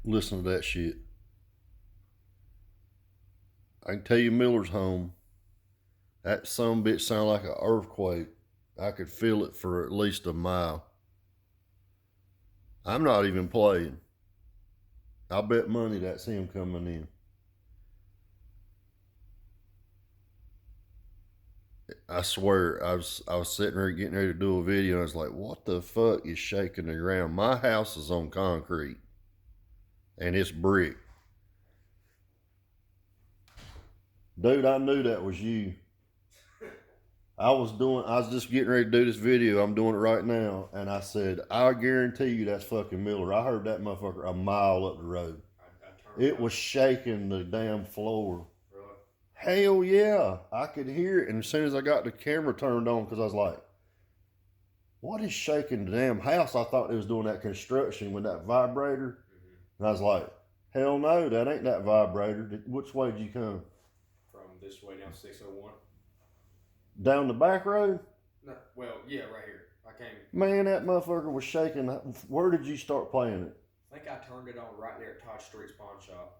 Listen to that shit. I can tell you Miller's home. That some bitch sounded like an earthquake. I could feel it for at least a mile. I'm not even playing. I'll bet money that's him coming in. I swear, I was sitting there getting ready to do a video, and I was like, "What the fuck is shaking the ground?" My house is on concrete, and it's brick. Dude, I knew that was you. I was just getting ready to do this video. I'm doing it right now, and I said, "I guarantee you that's fucking Miller." I heard that motherfucker a mile up the road. It was shaking the damn floor. Hell yeah, I could hear it. And as soon as I got the camera turned on, because I was like, what is shaking the damn house? I thought it was doing that construction with that vibrator. And I was like, hell no, that ain't that vibrator. Which way did you come? From this way down 601. Down the back road? No, well, yeah, right here. I came. Man, that motherfucker was shaking. Where did you start playing it? I think I turned it on right there at Todd Street's pawn shop.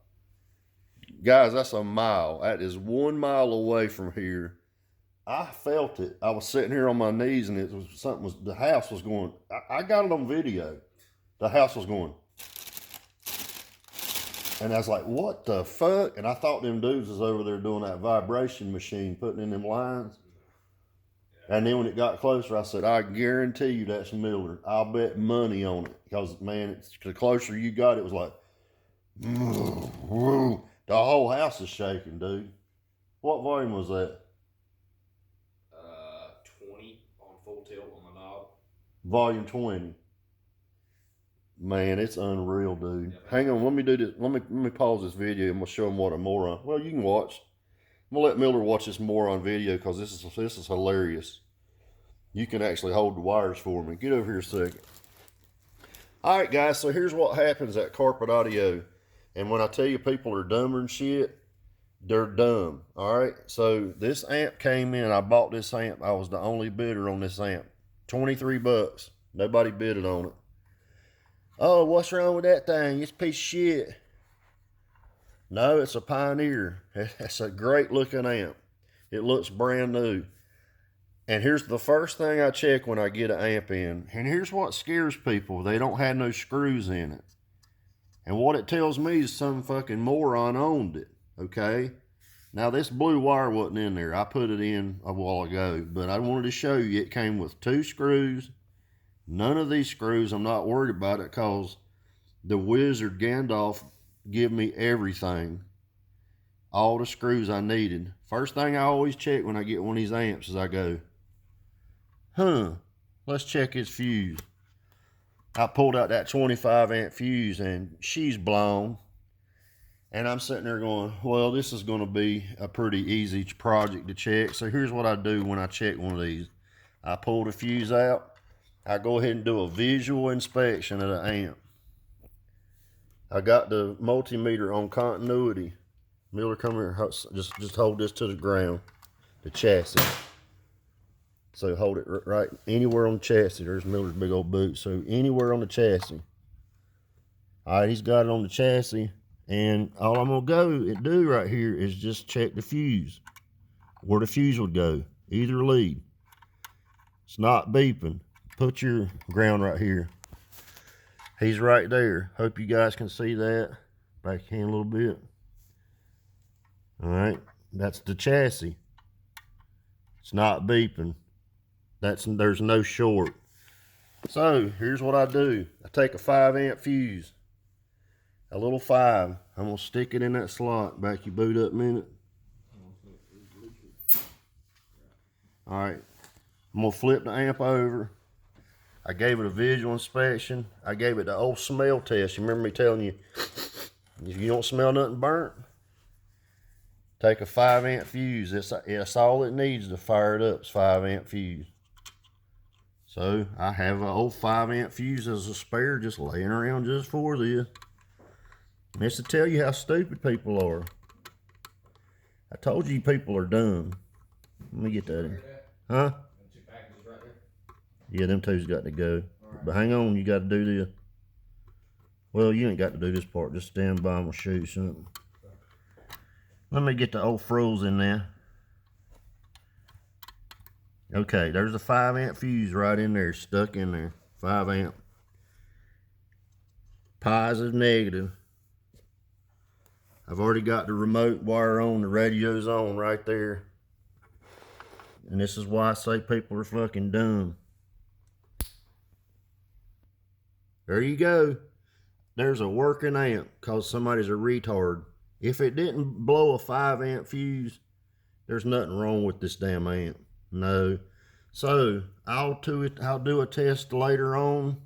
Guys, that's a mile. That is 1 mile away from here. I felt it. I was sitting here on my knees, and it was the house was going. I got it on video. The house was going, and I was like, "What the fuck?" And I thought them dudes was over there doing that vibration machine, putting in them lines. Yeah. And then when it got closer, I said, "I guarantee you that's Miller. I'll bet money on it." Because man, the closer you got, it was like, the whole house is shaking, dude. What volume was that? 20 on full tilt on the knob. Volume 20. Man, it's unreal, dude. Yeah, hang on, let me do this. Let me pause this video and we'll show them what a moron. Well, you can watch. I'm gonna let Miller watch this moron video because this is hilarious. You can actually hold the wires for me. Get over here a second. All right, guys. So here's what happens at Carpet Audio. And when I tell you people are dumber than shit, they're dumb. All right. So this amp came in. I bought this amp. I was the only bidder on this amp. $23. Nobody bidded on it. Oh, what's wrong with that thing? It's a piece of shit. No, it's a Pioneer. It's a great looking amp. It looks brand new. And here's the first thing I check when I get an amp in. And here's what scares people. They don't have no screws in it. And what it tells me is some fucking moron owned it. Okay? Now this blue wire wasn't in there. I put it in a while ago. But I wanted to show you it came with 2 screws. None of these screws, I'm not worried about it because the wizard Gandalf give me everything. All the screws I needed. First thing I always check when I get one of these amps is I go, let's check his fuse. I pulled out that 25 amp fuse and she's blown. And I'm sitting there going, well, this is going to be a pretty easy project to check. So here's what I do when I check one of these. I pull the fuse out. I go ahead and do a visual inspection of the amp. I got the multimeter on continuity. Miller, come here. Just hold this to the ground, the chassis. So hold it right anywhere on the chassis. There's Miller's big old boot. So anywhere on the chassis. All right, he's got it on the chassis. And all I'm going to do right here is just check the fuse. Where the fuse would go. Either lead. It's not beeping. Put your ground right here. He's right there. Hope you guys can see that. Backhand a little bit. All right. That's the chassis. It's not beeping. There's no short. So here's what I do. I take a 5 amp fuse. A little 5. I'm going to stick it in that slot. Back your boot up a minute. All right. I'm going to flip the amp over. I gave it a visual inspection. I gave it the old smell test. You remember me telling you, if you don't smell nothing burnt, take a 5 amp fuse. That's all it needs to fire it up. It's 5 amp fuse. So I have an old 5 amp fuse as a spare just laying around just for this. And it's to tell you how stupid people are. I told you people are dumb. Let me get that in. Huh? Yeah, them two's got to go. Right. But hang on, you got to do this. Well, you ain't got to do this part. Just stand by and we'll show you something. Let me get the old froze in there. Okay, there's a 5 amp fuse right in there, stuck in there. 5 amp. Positive, negative. I've already got the remote wire on, the radio's on right there. And this is why I say people are fucking dumb. There you go. There's a working amp, cause somebody's a retard. If it didn't blow a 5 amp fuse, there's nothing wrong with this damn amp. No. So I'll do a test later on.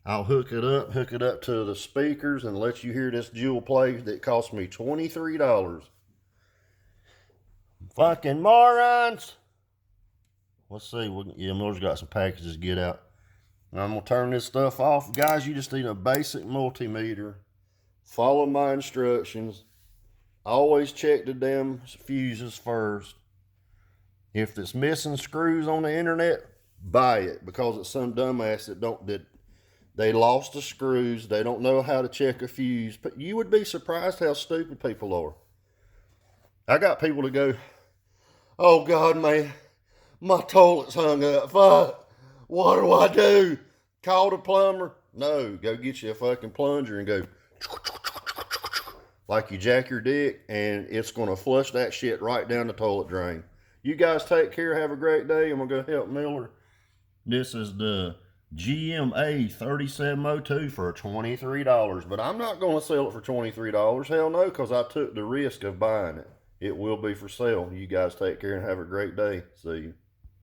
I'll hook it up to the speakers and let you hear this jewel play that cost me $23. Fucking morons. Let's see. Yeah, Miller's got some packages to get out. I'm going to turn this stuff off. Guys, you just need a basic multimeter. Follow my instructions. Always check the damn fuses first. If it's missing screws on the internet, buy it, because it's some dumbass that they lost the screws. They don't know how to check a fuse. But you would be surprised how stupid people are. I got people to go, oh God, man, my toilet's hung up. Fuck. What do I do? Call the plumber? No, go get you a fucking plunger and go like you jack your dick, and it's going to flush that shit right down the toilet drain. You guys take care. Have a great day. I'm going to go help Miller. This is the GMA-3702 for $23, but I'm not going to sell it for $23. Hell no, because I took the risk of buying it. It will be for sale. You guys take care and have a great day. See you.